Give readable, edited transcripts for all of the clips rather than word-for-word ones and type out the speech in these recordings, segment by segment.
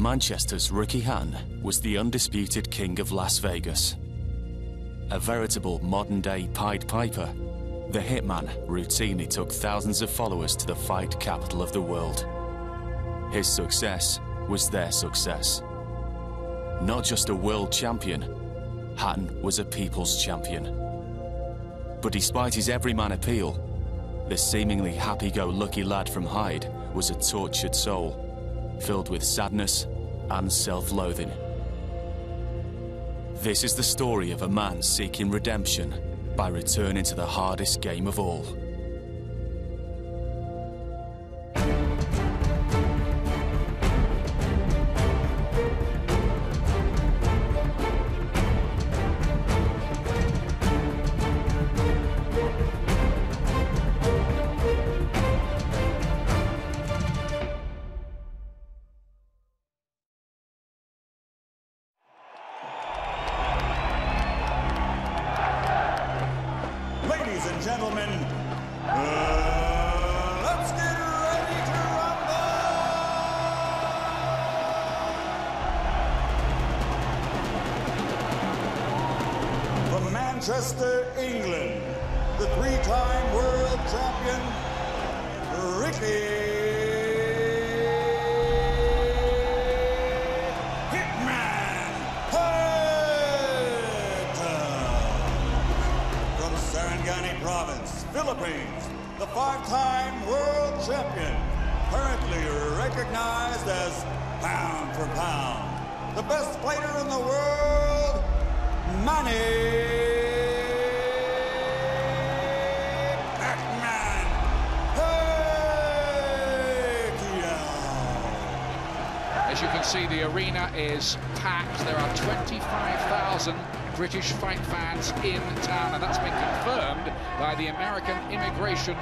Manchester's Ricky Hatton was the undisputed king of Las Vegas. A veritable modern-day Pied Piper, the hitman routinely took thousands of followers to the fight capital of the world. His success was their success. Not just a world champion, Hatton was a people's champion. But despite his everyman appeal, the seemingly happy-go-lucky lad from Hyde was a tortured soul, filled with sadness and self-loathing. This is the story of a man seeking redemption by returning to the hardest game of all. Gentlemen, let's get ready to rumble! From Manchester, England, the three-time world champion, Ricky Hitman Hatton. Province, Philippines, the five-time world champion, currently recognized as pound for pound, the best fighter in the world, Manny Hatton Pacquiao. As you can see, the arena is packed. There are 25,000 British fight fans in town, and that's been confirmed by the American immigration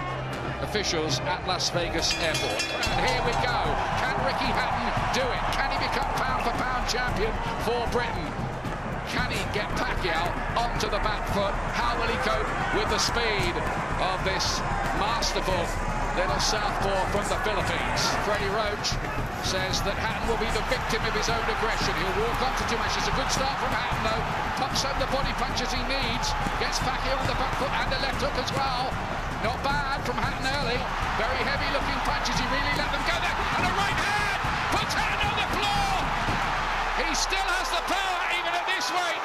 officials at Las Vegas Airport. And here we go. Can Ricky Hatton do it? Can he become pound-for-pound champion for Britain? Can he get Pacquiao onto the back foot? How will he cope with the speed of this masterful little southpaw from the Philippines? Freddie Roach says that Hatton will be the victim of his own aggression. He'll walk on to two matches. A good start from Hatton, though. Pumps home the body punches he needs. Gets Pacquiao on the back foot and a left hook as well. Not bad from Hatton early. Very heavy-looking punches. He really let them go there. And a right hand puts Hatton on the floor. He still has the power, even at this weight.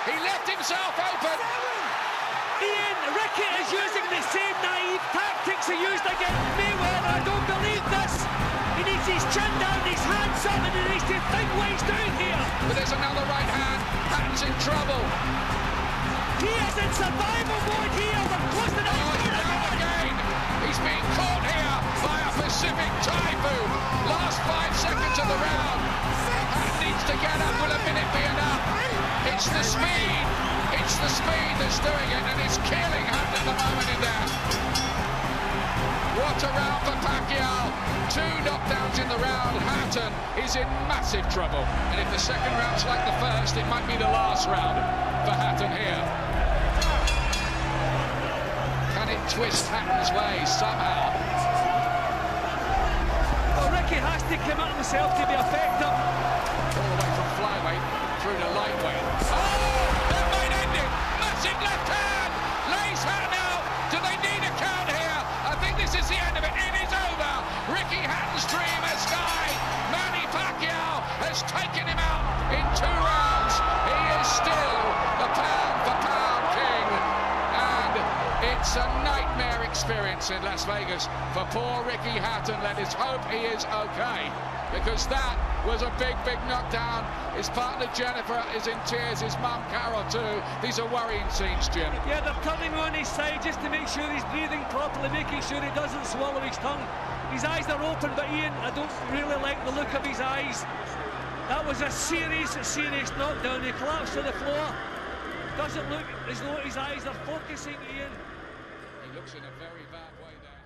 He left himself open. Ian, Ricky is using the same naive tactics he used against Mayweather. I don't believe this. He needs his chin down, his hands up, and he needs to think what he's doing here. But there's another right hand. Hatton's in trouble. He is in survival mode here. We're close to that. Now again. He's being caught here by a Pacific typhoon. Last 5 seconds of the round. Hatton needs to get up. Will a minute be enough? It's the speed. It's the speed that's doing it, and it's killing Hatton at the moment in there. What a round for Pacquiao. 2 knockdowns in the round. Hatton is in massive trouble. And if the second round's like the first, it might be the last round for Hatton here. Can it twist Hatton's way somehow? Well, Ricky has to come out himself to be effective. All the way from flyweight through to lightweight. Oh, that might end it. Massive left hand. Lays Hatton out. Do they need a count here? I think this is the end of it. It is over. Ricky Hatton's dream has died. Manny Pacquiao has taken him out in 2 rounds. He is still the pound-for-pound king. And it's a nightmare experience in Las Vegas for poor Ricky Hatton. Let us hope he is okay, because that was a big, big knockdown. His partner Jennifer is in tears, his mum Carol too. These are worrying scenes, Jim. Yeah, they're turning on his side just to make sure he's breathing properly, making sure he doesn't swallow his tongue. His eyes are open, but Ian, I don't really like the look of his eyes. That was a serious, serious knockdown. He collapsed to the floor. Doesn't look as though his eyes are focusing, Ian. He looks in a very bad way there.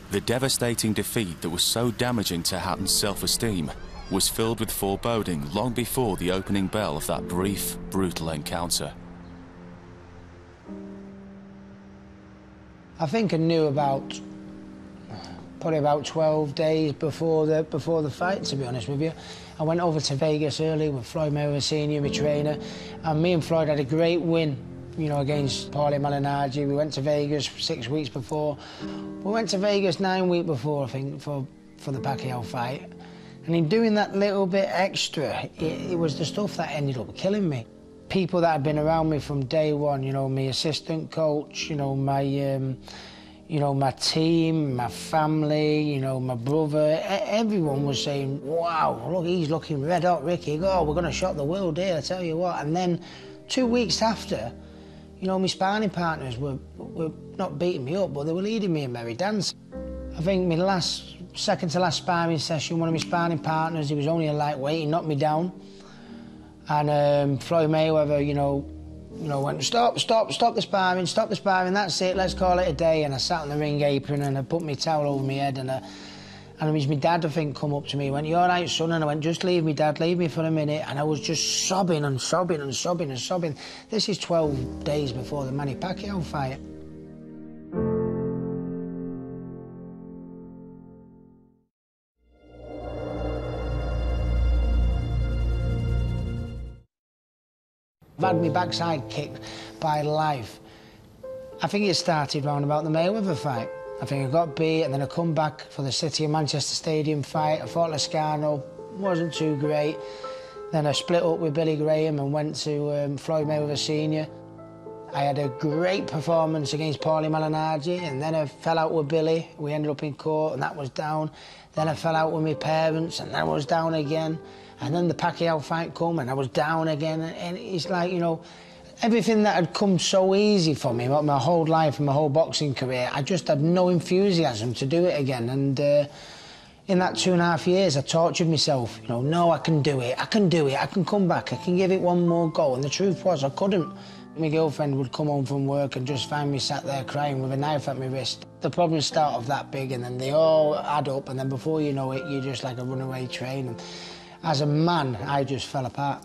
The devastating defeat that was so damaging to Hatton's self-esteem was filled with foreboding long before the opening bell of that brief, brutal encounter. I think I knew probably about 12 days before the fight, to be honest with you. I went over to Vegas early with Floyd Mayweather Sr., my trainer, and me and Floyd had a great win, you know, against Paulie Malignaggi. We went to Vegas 6 weeks before. We went to Vegas 9 weeks before, I think, for the Pacquiao fight. And in doing that little bit extra, it was the stuff that ended up killing me. People that had been around me from day one, you know, my assistant coach, you know, my team, my family, you know, my brother, everyone was saying, wow, look, he's looking red hot, Ricky. Oh, we're going to shock the world here, I tell you what. And then 2 weeks after, you know, my sparring partners were not beating me up, but they were leading me a merry dance. I think my second to last sparring session, one of my sparring partners, he was only a lightweight, he knocked me down. And Floyd Mayweather, you know, went, stop the sparring, that's it, let's call it a day. And I sat on the ring apron and I put my towel over my head, and it was my dad, I think, come up to me, went, you all right, son? And I went, just leave me, Dad, leave me for a minute. And I was just sobbing and sobbing and sobbing and sobbing. This is 12 days before the Manny Pacquiao fight. I've had my backside kicked by life. I think it started round about the Mayweather fight. I think I got beat, and then I come back for the City of Manchester Stadium fight. I fought Lascano, wasn't too great. Then I split up with Billy Graham and went to Floyd Mayweather Sr. I had a great performance against Paulie Malignaggi, and then I fell out with Billy. We ended up in court, and that was down. Then I fell out with my parents, and that was down again. And then the Pacquiao fight come, and I was down again. And it's like, you know, everything that had come so easy for me, my whole life and my whole boxing career, I just had no enthusiasm to do it again. And in that 2.5 years, I tortured myself. You know, no, I can do it, I can come back, I can give it one more go. And the truth was, I couldn't. My girlfriend would come home from work and just find me sat there crying with a knife at my wrist. The problems start off that big, and then they all add up, and then before you know it, you're just like a runaway train. And as a man, I just fell apart.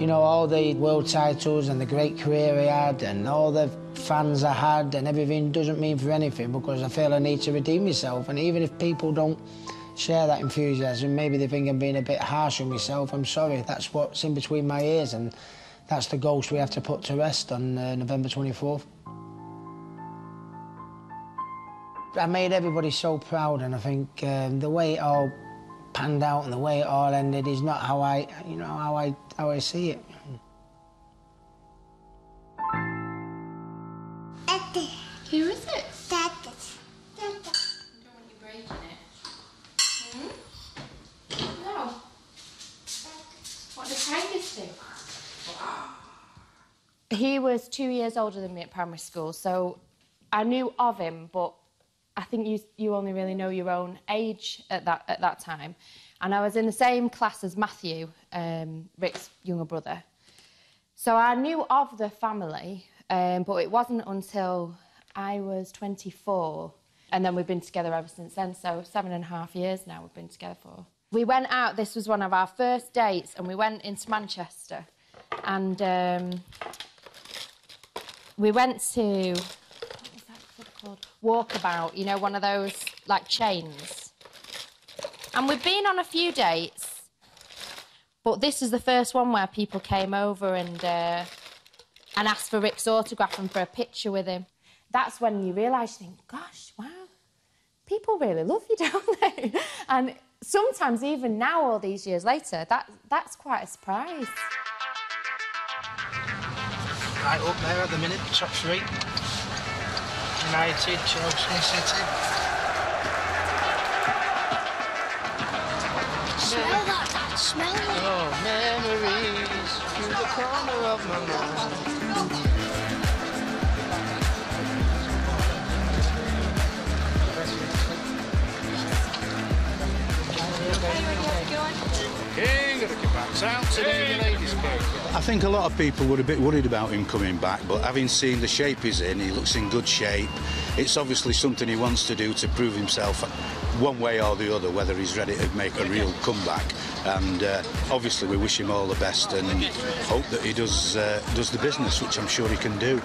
You know, all the world titles and the great career I had and all the fans I had and everything doesn't mean for anything, because I feel I need to redeem myself. And even if people don't share that enthusiasm, maybe they think I'm being a bit harsh on myself, I'm sorry. That's what's in between my ears, and that's the ghost we have to put to rest on November 24th. I made everybody so proud, and I think the way it all panned out and the way it all ended is not how I see it. Who is it? I don't want you breaking it. No. What do tigers do? He was 2 years older than me at primary school, so I knew of him, but I think you only really know your own age at that time. And I was in the same class as Matthew, Rick's younger brother. So I knew of the family, but it wasn't until I was 24. And then we've been together ever since then, so 7.5 years now we've been together for. We went out, this was one of our first dates, and we went into Manchester. And we went to, what was that called? Walkabout, you know, one of those, like, chains. And we've been on a few dates, but this is the first one where people came over and asked for Rick's autograph and for a picture with him. That's when you realise, you think, gosh, wow, people really love you, don't they? And sometimes, even now, all these years later, that's quite a surprise. Right up there at the minute, top three. United, Chelsea, City. Smell that, Dad, smell that. Oh, memories through the corner of my mind. I think a lot of people were a bit worried about him coming back, but having seen the shape he's in, he looks in good shape. It's obviously something he wants to do to prove himself one way or the other, whether he's ready to make a real comeback. and obviously we wish him all the best and hope that he does the business, which I'm sure he can do.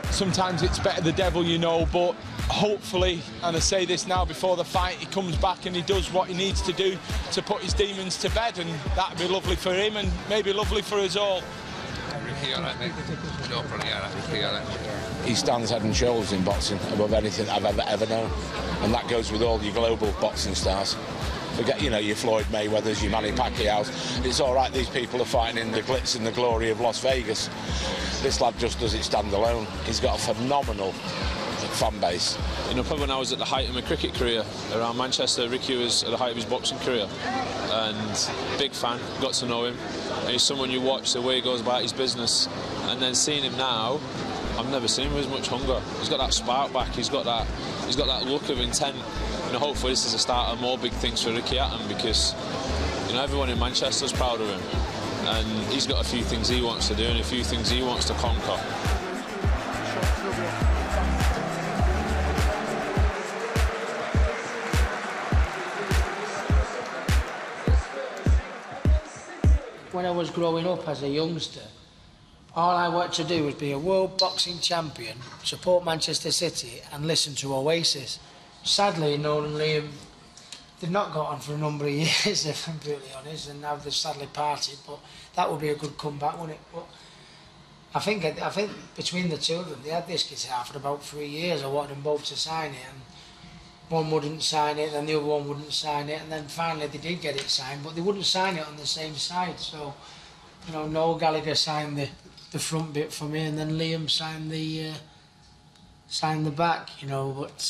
Sometimes it's better the devil you know, but hopefully, and I say this now before the fight, he comes back and he does what he needs to do to put his demons to bed, and that'd be lovely for him and maybe lovely for us all. Ricky, all right, mate? No problem, all right, Ricky, all right. He stands head and shoulders in boxing above anything I've ever known, and that goes with all your global boxing stars. Forget, you know, your Floyd Mayweathers, your Manny Pacquiao's. It's all right, these people are fighting in the glitz and the glory of Las Vegas. This lad just does it standalone. He's got a phenomenal fan base. You know, probably when I was at the height of my cricket career around Manchester, Ricky was at the height of his boxing career, and big fan, got to know him. And he's someone you watch the way he goes about his business, and then seeing him now, I've never seen him with as much hunger. He's got that spark back. He's got that look of intent. You know, hopefully this is the start of more big things for Ricky Hatton, because you know everyone in Manchester's proud of him, and he's got a few things he wants to do and a few things he wants to conquer. When I was growing up as a youngster, all I wanted to do was be a world boxing champion, support Manchester City and listen to Oasis. Sadly, Noel and Liam, they've not got on for a number of years, if I'm brutally honest, and now they've sadly parted, but that would be a good comeback, wouldn't it? But I think between the two of them, they had this guitar for about 3 years. I wanted them both to sign it, and one wouldn't sign it, then the other one wouldn't sign it, and then finally they did get it signed, but they wouldn't sign it on the same side. So, you know, Noel Gallagher signed the front bit for me, and then Liam signed the back, you know, but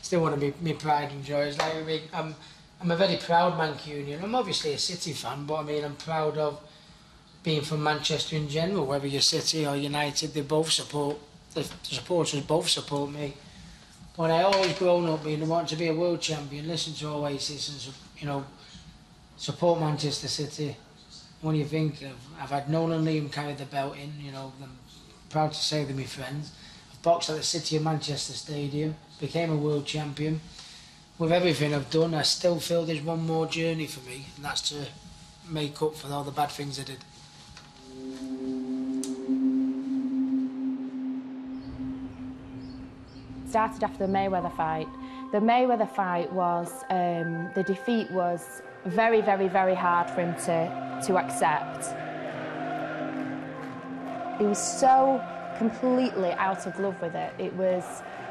still want to be my pride and joy. It's like, I mean, I'm a very proud Mancunian. I'm obviously a City fan, but I mean, I'm proud of being from Manchester in general. Whether you're City or United, they both support, the supporters both support me. But I always grown up being wanting to be a world champion, listen to Oasis and, you know, support Manchester City. When you think I've had Noel and Liam carry the belt in, you know, I'm proud to say they're my friends. I've boxed at the City of Manchester Stadium, became a world champion. With everything I've done, I still feel there's one more journey for me, and that's to make up for all the bad things I did. Started after the Mayweather fight. The Mayweather fight was, the defeat was very, very, very hard for him to accept. He was so completely out of love with it. It was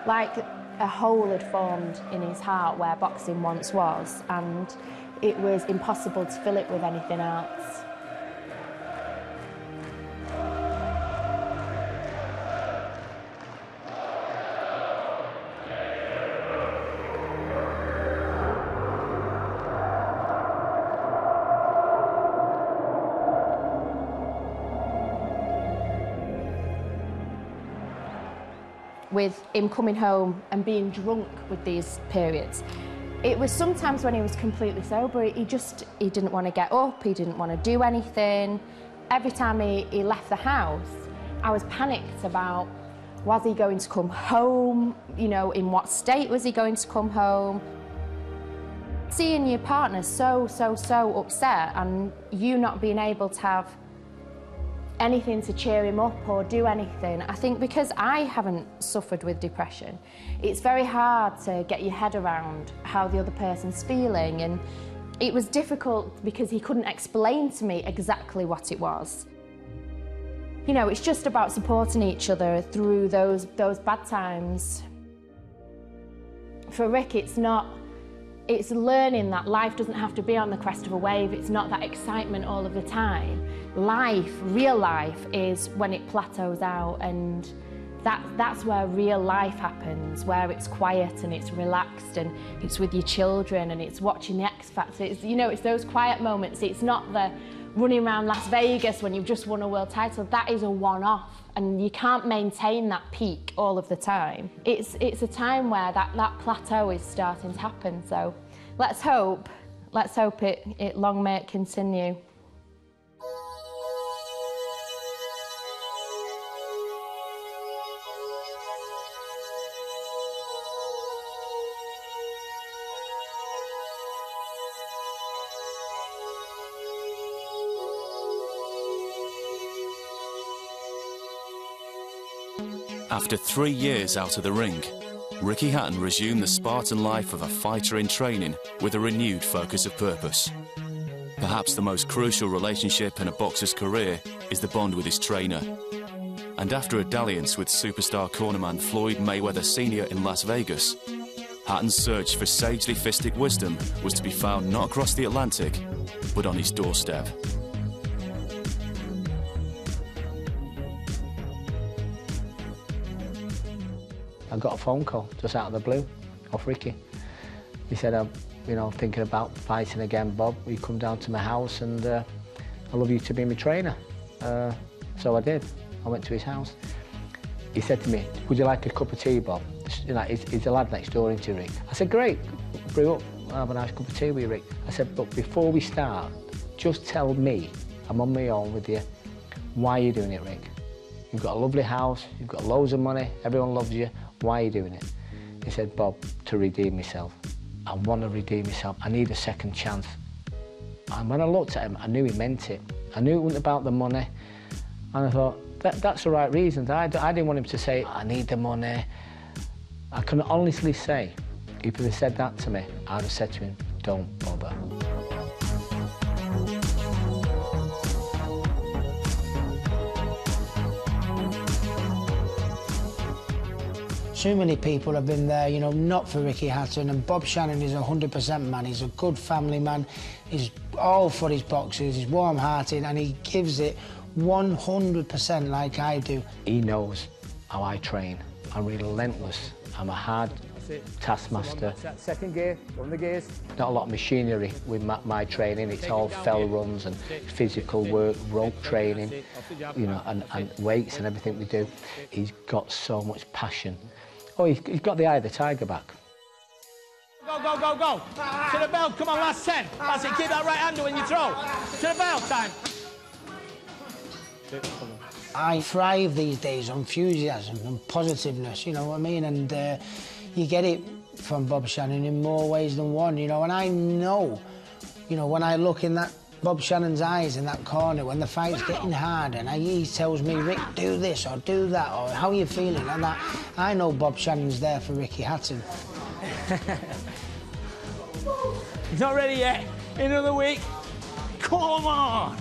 like a hole had formed in his heart where boxing once was, and it was impossible to fill it with anything else. With him coming home and being drunk with these periods. It was sometimes when he was completely sober, he didn't want to get up, he didn't want to do anything. Every time he left the house, I was panicked about, was he going to come home? You know, in what state was he going to come home? Seeing your partner so upset and you not being able to have anything to cheer him up or do anything. I think because I haven't suffered with depression, it's very hard to get your head around how the other person's feeling, and it was difficult because he couldn't explain to me exactly what it was. You know, it's just about supporting each other through those bad times. For Rick, it's learning that life doesn't have to be on the crest of a wave. It's not that excitement all of the time. Life, real life, is when it plateaus out, and that's where real life happens, where it's quiet and it's relaxed and it's with your children and it's watching the X Factor. It's, you know, it's those quiet moments. It's not the running around Las Vegas when you've just won a world title. That is a one-off, and you can't maintain that peak all of the time. It's a time where that plateau is starting to happen. So let's hope it long may it continue. After 3 years out of the ring, Ricky Hatton resumed the Spartan life of a fighter in training with a renewed focus of purpose. Perhaps the most crucial relationship in a boxer's career is the bond with his trainer. And after a dalliance with superstar cornerman Floyd Mayweather Sr. in Las Vegas, Hatton's search for sagely fistic wisdom was to be found not across the Atlantic, but on his doorstep. I got a phone call just out of the blue off Ricky. He said, I'm thinking about fighting again, Bob. Will you come down to my house and I'd love you to be my trainer. So I did. I went to his house. He said to me, would you like a cup of tea, Bob? He's a lad next door into Rick. I said, great, brew up, I'll have a nice cup of tea with you, Rick. I said, but before we start, just tell me, I'm on my own with you, why are you doing it, Rick? You've got a lovely house, you've got loads of money, everyone loves you, why are you doing it? He said, Bob, to redeem myself. I want to redeem myself, I need a second chance. And when I looked at him, I knew he meant it. I knew it wasn't about the money, and I thought, that's the right reason. I didn't want him to say, I need the money. I can honestly say, if he had said that to me, I'd have said to him, don't bother. So many people have been there, not for Ricky Hatton, and Bob Shannon is a 100% man. He's a good family man. He's all for his boxers. He's warm-hearted, and he gives it 100% like I do. He knows how I train. I'm relentless. I'm a hard taskmaster. Second gear, on the gears. Not a lot of machinery with my training. It's all fell runs and physical work, rope training, and weights and everything we do. He's got so much passion. Oh, he's got the eye of the tiger back. Go, go, go, go. To the bell, come on, last 10. That's it, keep that right hand when you throw. To the bell, time. I thrive these days on enthusiasm and positiveness, you know what I mean? And you get it from Bob Shannon in more ways than one, and I know, when I look in that Bob Shannon's eyes in that corner, when the fight's getting hard, and he tells me, Rick, do this or do that, or how are you feeling, and that, I know Bob Shannon's there for Ricky Hatton. He's not ready yet. Another week. Come on!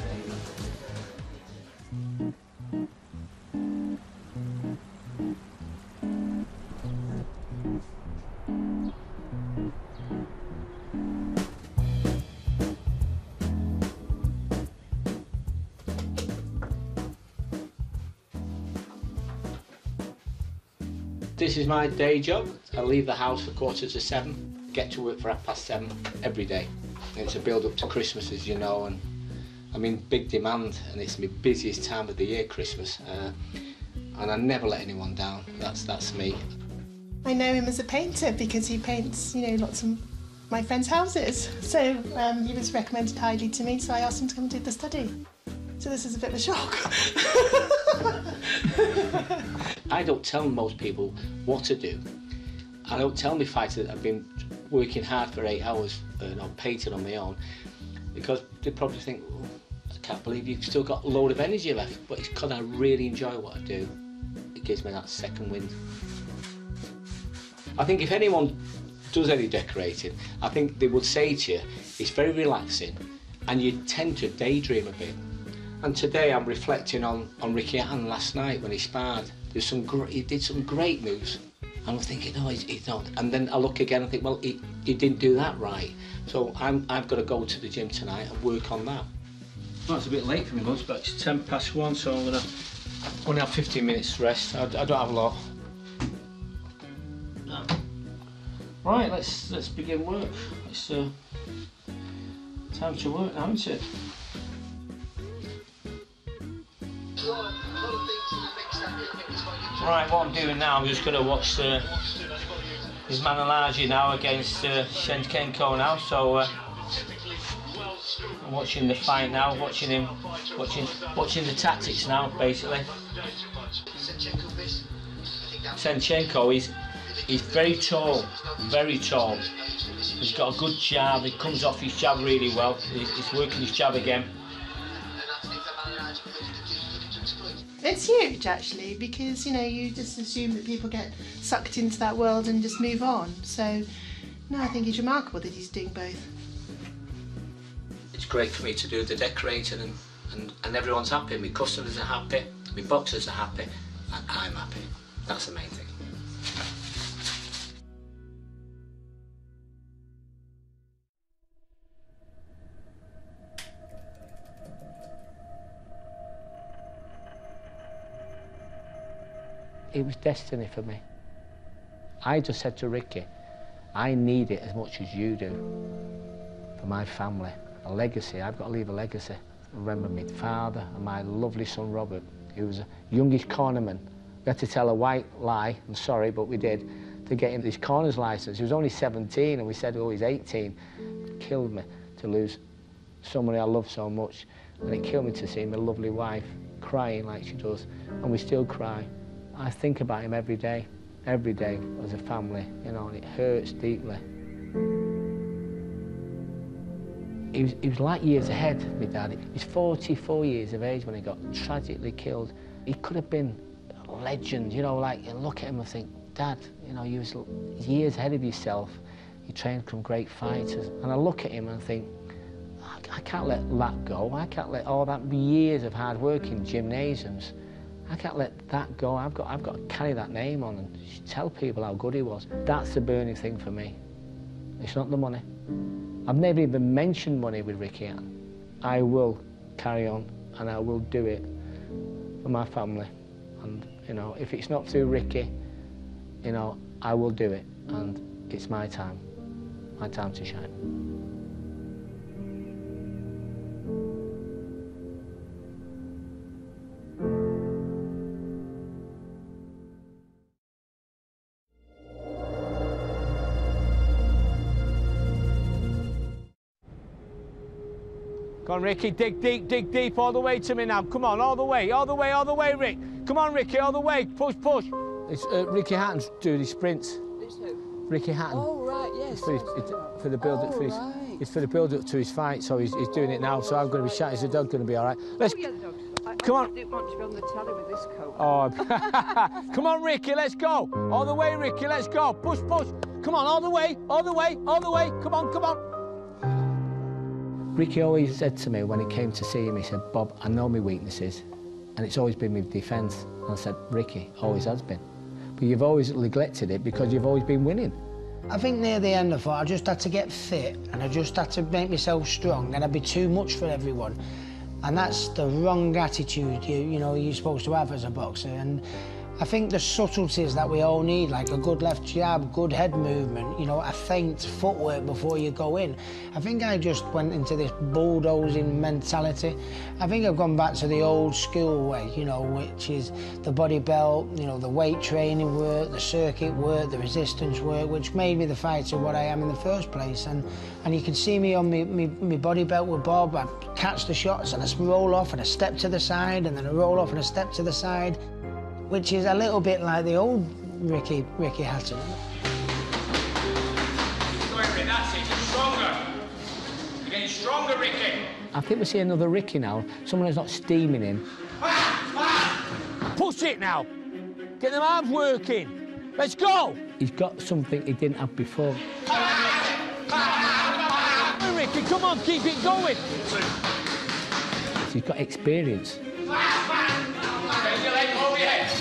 This is my day job. I leave the house for 7:15, get to work for 7:30 every day. It's a build up to Christmas, as you know, and I'm in big demand, and it's my busiest time of the year, Christmas. And I never let anyone down. That's me. I know him as a painter because he paints, lots of my friends' houses. So he was recommended highly to me, so I asked him to come and do the study. So this is a bit of a shock. I don't tell most people what to do. I don't tell my fighters that I've been working hard for 8 hours painting on my own, because they probably think, oh, I can't believe you've still got a load of energy left. But it's because I really enjoy what I do. It gives me that second wind. I think if anyone does any decorating, I think they would say to you, it's very relaxing and you tend to daydream a bit. And today I'm reflecting on Ricky Hatton last night when he sparred. He did some great moves. And I'm thinking, no, he's not. And then I look again and think, well, he didn't do that right. So I've got to go to the gym tonight and work on that. Well, it's a bit late for me, but it's 1:10, so I'm going to only have 15 minutes rest. I don't have a lot. Right, let's begin work. It's time to work now, isn't it? Right, what I'm doing now, I'm just going to watch his Manalaji now against Shenchenko now. So I'm watching the fight now, watching the tactics now, basically. Shenchenko, he's very tall, very tall. He's got a good jab. He comes off his jab really well. He's working his jab again. It's huge, actually, because, you know, you just assume that people get sucked into that world and just move on. So, no, I think he's remarkable that he's doing both. It's great for me to do the decorating and everyone's happy. My customers are happy, my boxers are happy, and I'm happy. That's the main thing. It was destiny for me. I just said to Ricky, I need it as much as you do for my family, a legacy. I've got to leave a legacy. Remember my father and my lovely son Robert, who was a youngish cornerman. We had to tell a white lie, I'm sorry, but we did, to get him his corner's licence. He was only 17 and we said, oh, he's 18. It killed me to lose somebody I love so much. And it killed me to see my lovely wife crying like she does, and we still cry. I think about him every day as a family, you know, and it hurts deeply. He was like years ahead, my dad. He's 44 years of age when he got tragically killed. He could have been a legend, you know, like, you look at him and think, Dad, you know, you was years ahead of yourself. You trained from great fighters. And I look at him and think, I can't let that go. I can't let all that years of hard work in gymnasiums, I can't let that go. I've got to carry that name on and tell people how good he was. That's the burning thing for me. It's not the money. I've never even mentioned money with Ricky Hatton. I will carry on and I will do it for my family. And, you know, if it's not through Ricky, you know, I will do it. And it's my time to shine. Come on, Ricky, dig deep all the way to me now. Come on, all the way, Rick. Come on, Ricky, all the way, push. It's Ricky Hatton's doing his sprints. It's who? Ricky Hatton. Oh, right, yes. It's for the build-up It's for the build-up to his fight, so he's doing it now, so I'm going to be shouting. Is the dog going to be all right? Let's. Oh, yeah, the dog's. Come on. I didn't want to be on the telly with this coat. Oh, come on, Ricky, let's go. All the way, Ricky, let's go. Push. Come on, all the way. Come on. Ricky always said to me when he came to see him, he said, Bob, I know my weaknesses, and it's always been my defence. And I said, Ricky, always has been. But you've always neglected it because you've always been winning. I think near the end I thought I just had to get fit and I just had to make myself strong and I'd be too much for everyone. And that's the wrong attitude you're supposed to have as a boxer. And I think the subtleties that we all need, like a good left jab, good head movement, a feint footwork before you go in. I think I just went into this bulldozing mentality. I think I've gone back to the old school way, which is the body belt, the weight training work, the circuit work, the resistance work, which made me the fighter what I am in the first place. And you can see me on my body belt with Bob. I catch the shots and I roll off and I step to the side and then I roll off and I step to the side, which is a little bit like the old Ricky Hatton. That's it, you're stronger. You're getting stronger, Ricky. I think we see another Ricky now, someone who's not steaming him. Push it now. Get them arms working. Let's go. He's got something he didn't have before. Ricky, come on, keep it going. He's got experience.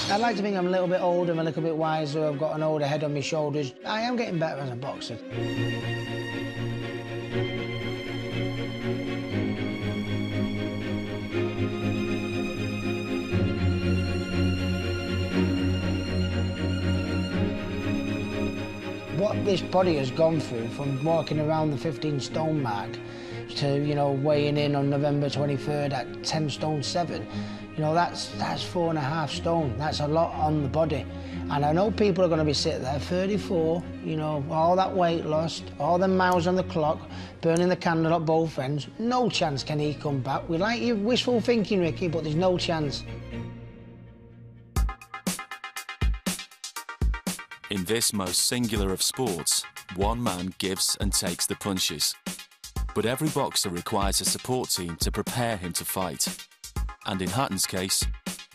I'd like to think I'm a little bit older, I'm a little bit wiser, I've got an older head on my shoulders. I am getting better as a boxer. What this body has gone through, from walking around the 15 stone mark to, weighing in on November 23rd at 10 stone 7, that's 4.5 stone. That's a lot on the body. And I know people are going to be sitting there, 34, all that weight lost, all the miles on the clock, burning the candle at both ends. No chance can he come back. We like your wishful thinking, Ricky, but there's no chance. In this most singular of sports, one man gives and takes the punches. But every boxer requires a support team to prepare him to fight. And in Hatton's case,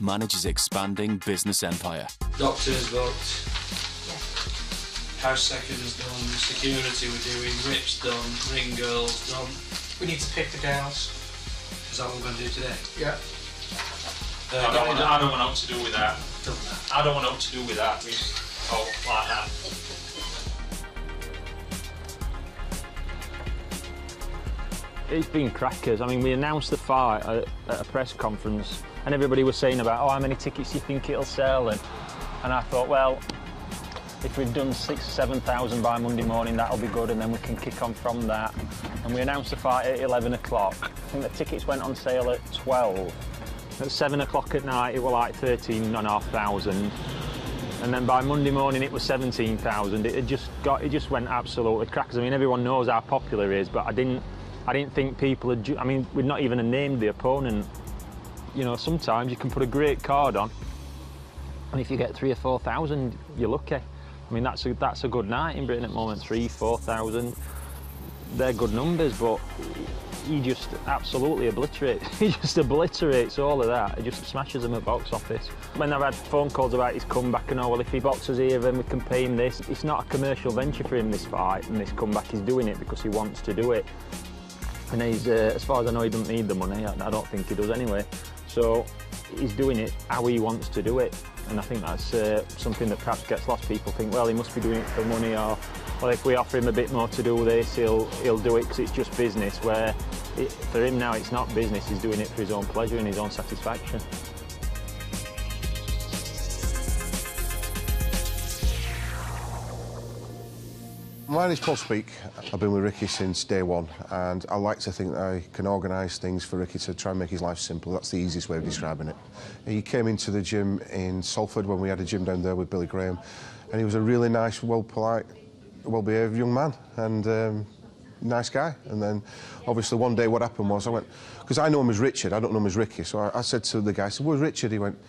manage his expanding business empire. Doctors booked. House seconds done, security we're doing, Rip's done, ring girls done. We need to pick the girls. Is that what we're going to do today? Yeah. I don't want nothing to do with that. I don't want nothing to do with that. Oh, like that. It's been crackers. I mean, we announced the fight at a press conference and everybody was saying about, oh, how many tickets do you think it'll sell? And I thought, well, if we've done 6,000 or 7,000 by Monday morning, that'll be good, and then we can kick on from that. And we announced the fight at 11 o'clock. I think the tickets went on sale at 12. At 7 o'clock at night, it was like 13,500. And then by Monday morning, it was 17,000. It just went absolutely crackers. I mean, everyone knows how popular it is, but I didn't think people had. I mean, we'd not even named the opponent. You know, sometimes you can put a great card on, and if you get 3,000 or 4,000, you're lucky. I mean, that's a good night in Britain at the moment. 3,000, 4,000, they're good numbers, but he just absolutely obliterates. He just obliterates all of that. He just smashes them at box office. When I've had phone calls about his comeback and oh, well, if he boxes here, then we can pay him this. It's not a commercial venture for him, this fight and this comeback. He's doing it because he wants to do it. And he's, as far as I know, he doesn't need the money. I don't think he does anyway. So he's doing it how he wants to do it. And I think that's something that perhaps gets lost. People think, well, he must be doing it for money, or well, if we offer him a bit more to do this, he'll do it because it's just business. Where for him now, it's not business. He's doing it for his own pleasure and his own satisfaction. My name is Paul Speak. I've been with Ricky since day one, and I like to think that I can organise things for Ricky to try and make his life simple. That's the easiest way of describing it. He came into the gym in Salford when we had a gym down there with Billy Graham, and he was a really nice, well-polite, well-behaved young man, and nice guy. And then, obviously, one day what happened was I went, because I know him as Richard, I don't know him as Ricky, so I said to the guy, I said, where's Richard? He went,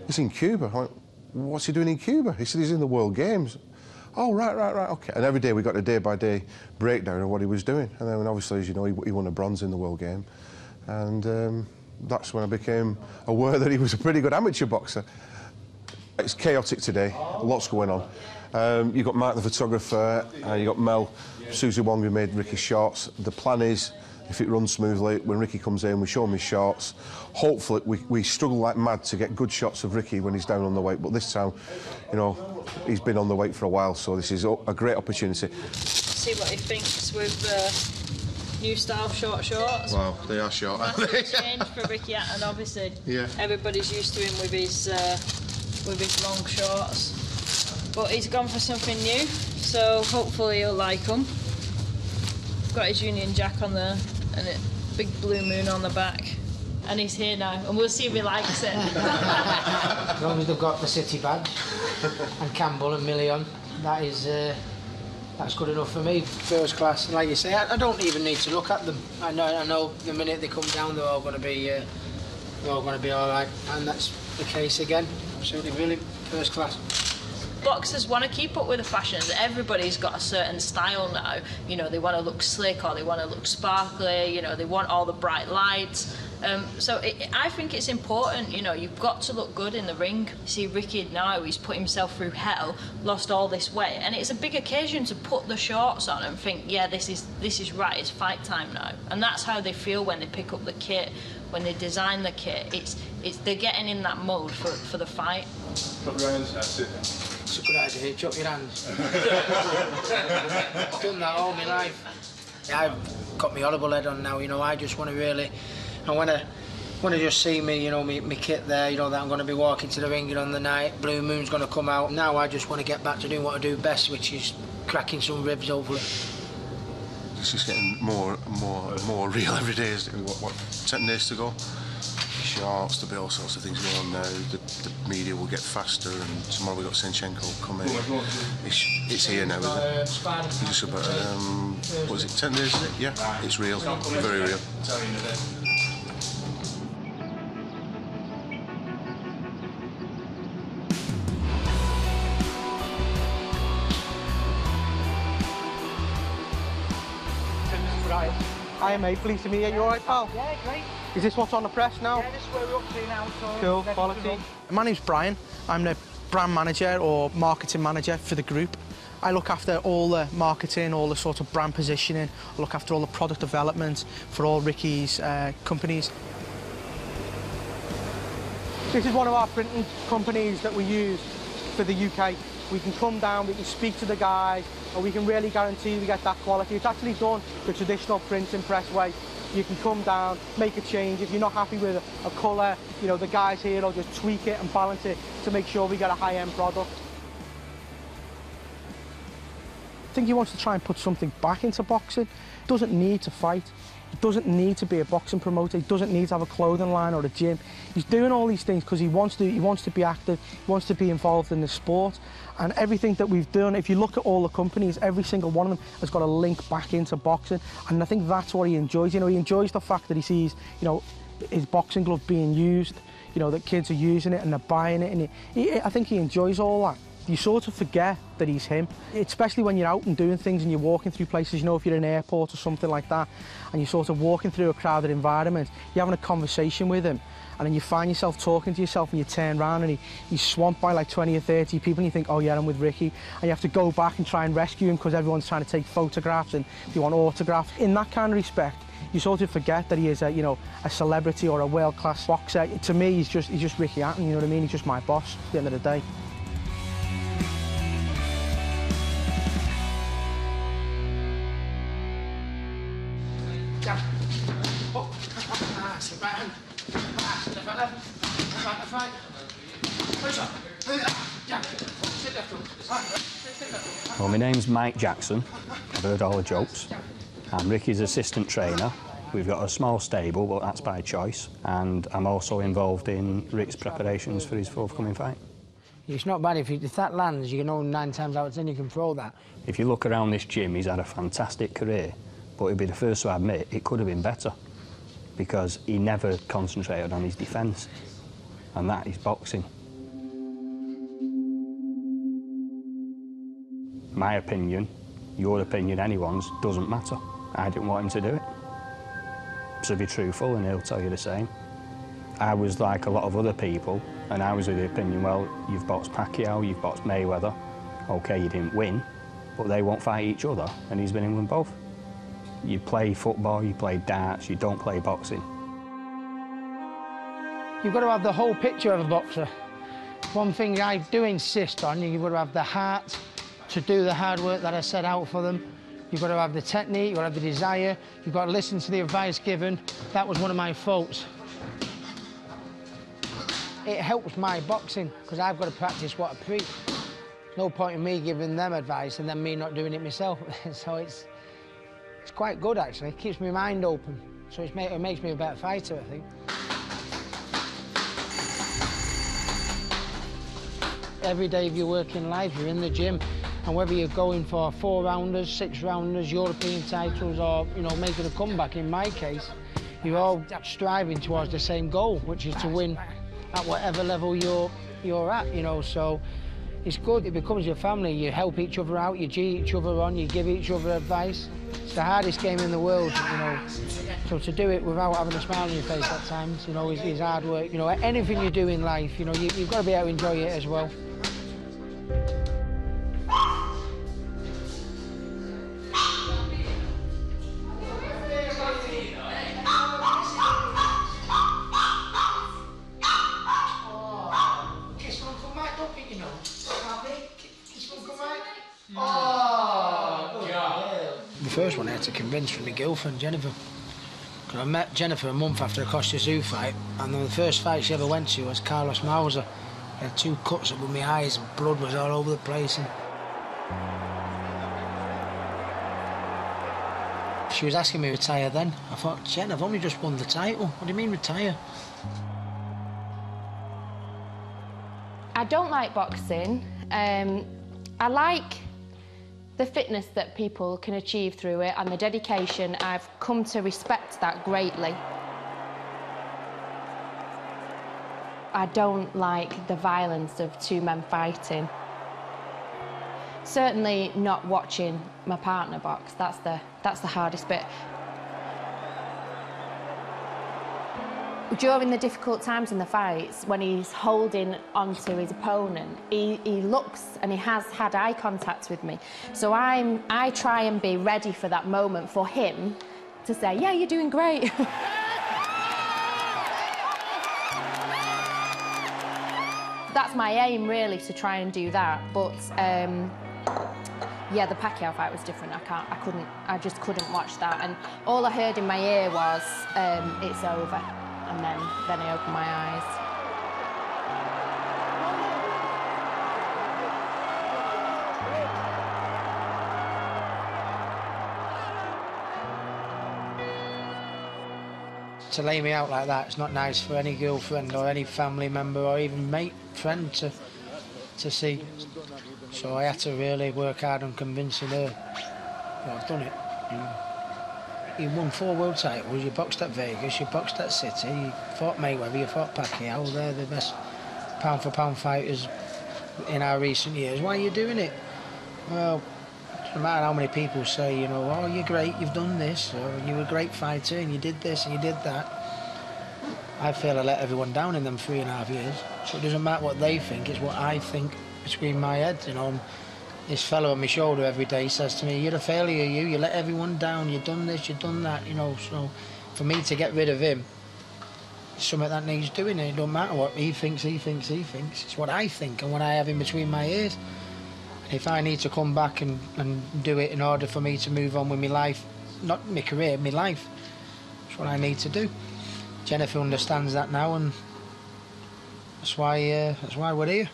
he's in Cuba. I went, what's he doing in Cuba? He said, he's in the World Games. Oh, right, OK. And every day we got a day-by-day breakdown of what he was doing. And then, obviously, as you know, he won a bronze in the World Game. And that's when I became aware that he was a pretty good amateur boxer. It's chaotic today, lots going on. You've got Mark the photographer, you've got Mel, Susie Wong, who made Ricky's shorts. The plan is, if it runs smoothly, when Ricky comes in, we show him his shorts. Hopefully, we struggle like mad to get good shots of Ricky when he's down on the weight, but this time, you know, he's been on the weight for a while, so this is a great opportunity. See what he thinks with the new style short shorts. Wow, they are short, aren't they? Change for Ricky Hatton, obviously. Yeah. Everybody's used to him with his long shorts, but he's gone for something new, so hopefully he'll like them. Got his Union Jack on there and a big blue moon on the back, and he's here now, and we'll see if he likes it. As long as they've got the City badge and Campbell and Million, that's good enough for me. First class, like you say, I don't even need to look at them. I know the minute they come down, they're all going to be all right, and that's the case again. Absolutely brilliant, first class. Boxers want to keep up with the fashions. Everybody's got a certain style now. You know, they want to look slick or they want to look sparkly. You know, they want all the bright lights. So I think it's important, you know, you've got to look good in the ring. You see Ricky now, he's put himself through hell, lost all this weight, and it's a big occasion to put the shorts on and think, yeah, this is right, it's fight time now. And that's how they feel when they pick up the kit, when they design the kit. They're getting in that mode for the fight. Put your hands, that's it. It's a good idea, chop your hands. I've done that all my life. Yeah, I've got my horrible head on now, you know, I just want to really... I want to just see me, you know, my kit there, you know, that I'm going to be walking to the ring on the night, Blue Moon's going to come out. Now I just want to get back to doing what I do best, which is cracking some ribs, hopefully. It's just getting more real every day. Is it? What 10 days to go? Shorts, there'll be all sorts of things going on now. The media will get faster, and tomorrow we've got Senchenko coming. It's here now, isn't it? It's just about, what is it, 10 days, is it? Yeah, it's real, very real. Right. Hi mate, pleased to meet you. You alright, pal? Yeah, great. Is this what's on the press now? Yeah, this is where we're up to now. So cool, quality. My name's Brian. I'm the brand manager or marketing manager for the group. I look after all the marketing, all the sort of brand positioning. I look after all the product development for all Ricky's companies. This is one of our printing companies that we use for the UK. We can come down, we can speak to the guys, and we can really guarantee we get that quality. It's actually done the traditional printing press way. You can come down, make a change. If you're not happy with a colour, you know, the guys here will just tweak it and balance it to make sure we get a high-end product. I think he wants to try and put something back into boxing. He doesn't need to fight. He doesn't need to be a boxing promoter. He doesn't need to have a clothing line or a gym. He's doing all these things because he wants to be active, he wants to be involved in the sport. And everything that we've done, if you look at all the companies, every single one of them has got a link back into boxing. And I think that's what he enjoys. You know, he enjoys the fact that he sees, you know, his boxing glove being used, you know, that kids are using it and they're buying it. And I think he enjoys all that. You sort of forget that he's him, especially when you're out and doing things and you're walking through places, you know, if you're in an airport or something like that, and you're sort of walking through a crowded environment, you're having a conversation with him, and then you find yourself talking to yourself and you turn around and he's swamped by like 20 or 30 people and you think, oh yeah, I'm with Ricky, and you have to go back and try and rescue him because everyone's trying to take photographs and they want autographs. In that kind of respect, you sort of forget that he is you know, a celebrity or a world-class boxer. To me, he's just Ricky Hatton, you know what I mean? He's just my boss at the end of the day. Well, my name's Mike Jackson. I've heard all the jokes. I'm Ricky's assistant trainer. We've got a small stable, but that's by choice. And I'm also involved in Rick's preparations for his forthcoming fight. It's not bad. If that lands, you know 9 times out of 10 you can throw that. If you look around this gym, he's had a fantastic career, but he'd be the first to admit it could have been better because he never concentrated on his defence, and that is boxing. My opinion, your opinion, anyone's, doesn't matter. I didn't want him to do it. So be truthful and he'll tell you the same. I was like a lot of other people, and I was of the opinion, well, you've boxed Pacquiao, you've boxed Mayweather. OK, you didn't win, but they won't fight each other, and he's been in them both. You play football, you play darts, you don't play boxing. You've got to have the whole picture of a boxer. One thing I do insist on, you've got to have the heart to do the hard work that I set out for them. You've got to have the technique, you've got to have the desire, you've got to listen to the advice given. That was one of my faults. It helps my boxing, because I've got to practice what I preach. There's no point in me giving them advice and then me not doing it myself. So it's quite good, actually. It keeps my mind open. So it makes me a better fighter, I think. Every day of your working life, you're in the gym, and whether you're going for 4-rounders, 6-rounders, European titles, or, you know, making a comeback, in my case, you're all striving towards the same goal, which is to win at whatever level you're at, you know, so it's good. It becomes your family. You help each other out, you cheer each other on, you give each other advice. It's the hardest game in the world, you know, so to do it without having a smile on your face at times, you know, is hard work. You know, anything you do in life, you know, you've got to be able to enjoy it as well. The first one I had to convince from my girlfriend, Jennifer. Because I met Jennifer a month after the Costa Zoo fight, and then the first fight she ever went to was Carlos Mauser. I had 2 cuts up with my eyes and blood was all over the place. And she was asking me to retire then. I thought, Jen, I've only just won the title. What do you mean retire? I don't like boxing. I like the fitness that people can achieve through it and the dedication. I've come to respect that greatly. I don't like the violence of 2 men fighting. Certainly not watching my partner box. That's the hardest bit. During the difficult times in the fights, when he's holding onto his opponent, he looks and he has had eye contact with me. So I try and be ready for that moment for him to say, yeah, you're doing great. That's my aim, really, to try and do that. But yeah, the Pacquiao fight was different. I just couldn't watch that. And all I heard in my ear was, it's over. And then I opened my eyes. To lay me out like that, it's not nice for any girlfriend or any family member or even mate, friend to see. So I had to really work hard on convincing her. Well, I've done it. You won 4 world titles, you boxed at Vegas, you boxed at City, you fought Mayweather, you fought Pacquiao. They're the best pound-for-pound fighters in our recent years. Why are you doing it? Well, it doesn't matter how many people say, you know, oh, you're great, you've done this, or you were a great fighter and you did this and you did that. I feel I let everyone down in them 3.5 years. So it doesn't matter what they think, it's what I think between my head, you know. This fellow on my shoulder every day says to me, you're a failure, you let everyone down, you've done this, you've done that, you know. So for me to get rid of him, it's something that needs doing, and it don't matter what he thinks. It's what I think and what I have in between my ears. And if I need to come back and do it in order for me to move on with my life, not my career, my life, that's what I need to do. Jennifer understands that now, and that's why we're here.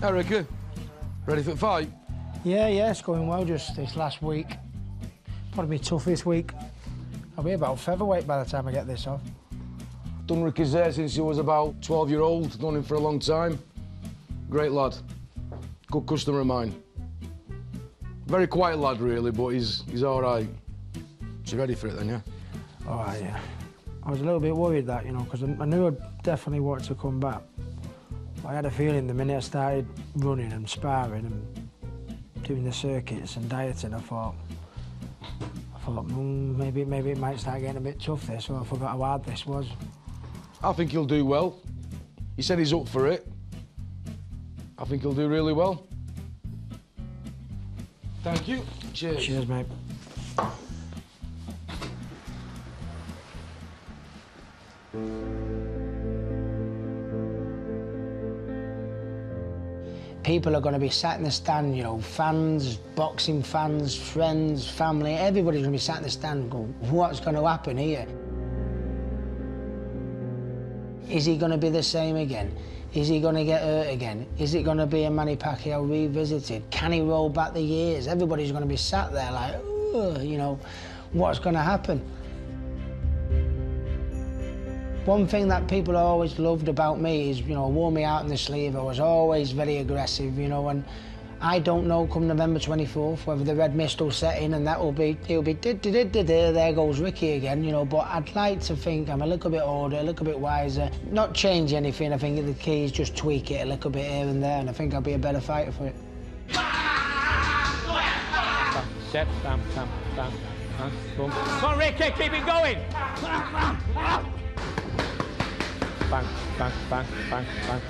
Hey, Ricky, ready for the fight? Yeah, it's going well just this last week. Probably be tough this week. I'll be about featherweight by the time I get this off. Done Ricky's hair since he was about 12-year-old, known him for a long time. Great lad, good customer of mine. Very quiet lad, really, but he's all right. So you ready for it then, yeah? All right, yeah. I was a little bit worried that, you know, because I knew I definitely wanted to come back. I had a feeling the minute I started running and sparring and doing the circuits and dieting, I thought maybe it might start getting a bit tough there, so I forgot how hard this was. I think he'll do well. He said he's up for it. I think he'll do really well. Thank you. Cheers. Cheers, mate. People are going to be sat in the stand, you know, fans, boxing fans, friends, family, everybody's going to be sat in the stand going, what's going to happen here? Is he going to be the same again? Is he going to get hurt again? Is it going to be a Manny Pacquiao revisited? Can he roll back the years? Everybody's going to be sat there like, you know, what's going to happen? One thing that people always loved about me is, you know, I wore me out in the sleeve. I was always very aggressive, you know, and I don't know come November 24th whether the red mist will set in and he'll be there goes Ricky again, you know, but I'd like to think I'm a little bit older, a little bit wiser, not change anything. I think the key is just tweak it a little bit here and there, and I think I'll be a better fighter for it. Step, bam, bam, bam, bam, boom. Come on, Ricky, keep it going! Bang, bang, bang, bang, bang.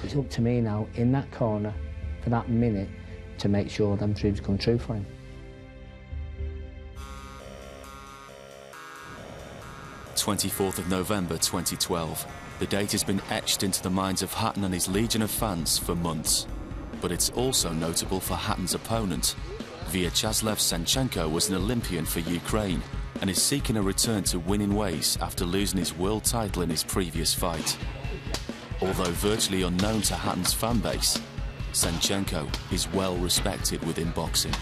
It's up to me now, in that corner, for that minute, to make sure them dreams come true for him. November 2012. The date has been etched into the minds of Hatton and his legion of fans for months. But it's also notable for Hatton's opponent. Vyacheslav Senchenko was an Olympian for Ukraine and is seeking a return to winning ways after losing his world title in his previous fight. Although virtually unknown to Hatton's fan base, Senchenko is well respected within boxing.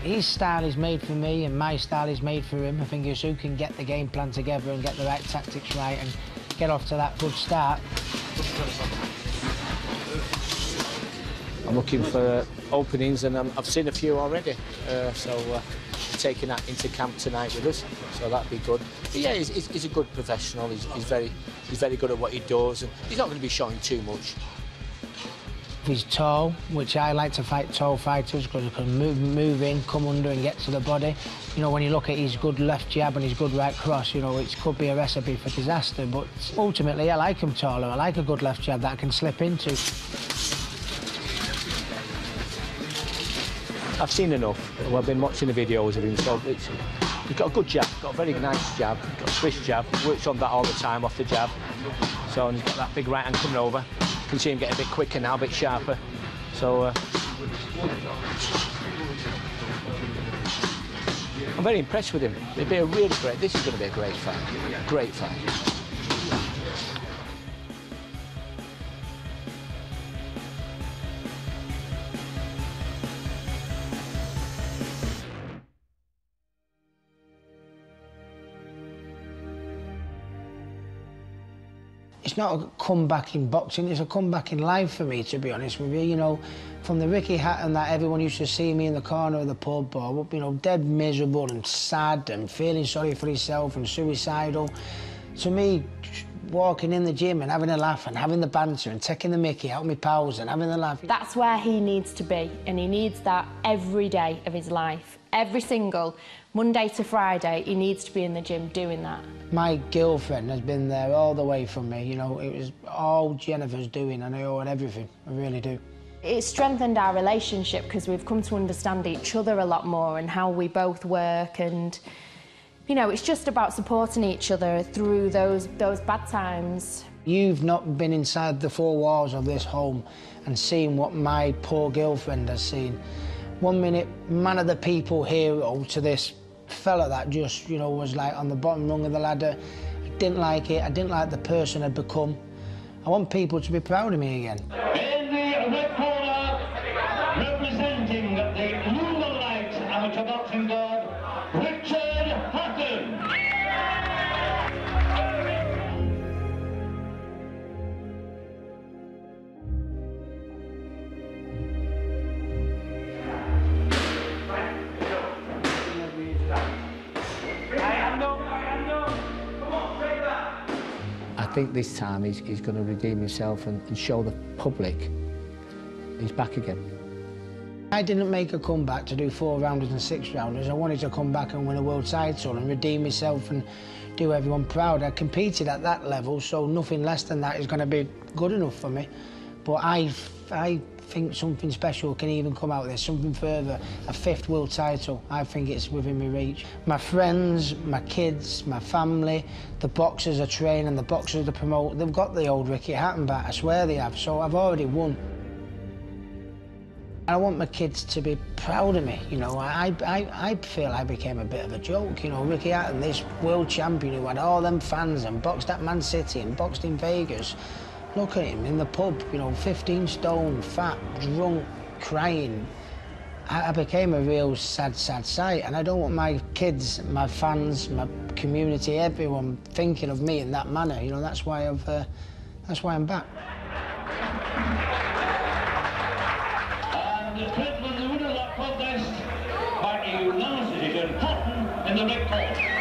His style is made for me and my style is made for him. I think it's who can get the game plan together and get the right tactics right and get off to that good start. I'm looking for openings, and I've seen a few already, so taking that into camp tonight with us, so that'd be good. But yeah, he's a good professional. He's very good at what he does, and he's not going to be showing too much. He's tall, which I like to fight tall fighters because he can move in, come under and get to the body. You know, when you look at his good left jab and his good right cross, you know, it could be a recipe for disaster, but ultimately I like him taller. I like a good left jab that I can slip into. I've seen enough. Well, I've been watching the videos of him, so he's got a good jab, got a very nice jab, got a swish jab, works on that all the time off the jab. So, and he's got that big right hand coming over. You can see him get a bit quicker now, a bit sharper. So, I'm very impressed with him. It'd be a really great, this is going to be a great fight. Great fight. It's not a comeback in boxing, it's a comeback in life for me, to be honest with you. You know, from the Ricky Hatton that everyone used to see me in the corner of the pub, or, you know, dead miserable and sad and feeling sorry for himself and suicidal. To me, walking in the gym and having a laugh and having the banter and taking the mickey out of my pals and having a laugh. That's where he needs to be, and he needs that every day of his life. Every single Monday to Friday, he needs to be in the gym doing that. My girlfriend has been there all the way from me, you know, it was all Jennifer's doing and I owe her everything, I really do. It's strengthened our relationship because we've come to understand each other a lot more and how we both work, and, you know, it's just about supporting each other through those bad times. You've not been inside the four walls of this home and seen what my poor girlfriend has seen. 1 minute, man of the people hero to this fella that just, you know, was like on the bottom rung of the ladder. I didn't like it, I didn't like the person I'd become. I want people to be proud of me again. In the red corner, representing the Lunar Light Amateur Boxing Board, Richard Hatton. I think this time he's going to redeem himself and show the public he's back again. I didn't make a comeback to do 4-rounders and 6-rounders. I wanted to come back and win a world title and redeem myself and do everyone proud. I competed at that level, so nothing less than that is going to be good enough for me. But I think something special can even come out of this, something further, a 5th world title. I think it's within my reach. My friends, my kids, my family, the boxers I train and the boxers I promote, they've got the old Ricky Hatton back, I swear they have, so I've already won. I want my kids to be proud of me, you know. I feel I became a bit of a joke, you know. Ricky Hatton, this world champion who had all them fans and boxed at Man City and boxed in Vegas. Look at him in the pub, you know, 15 stone, fat, drunk, crying. I became a real sad sight, and I don't want my kids, my fans, my community, everyone thinking of me in that manner. You know, that's why I'm back. And the treatment of the winner of that contest by a unanimous decision, Hatton in the red corner.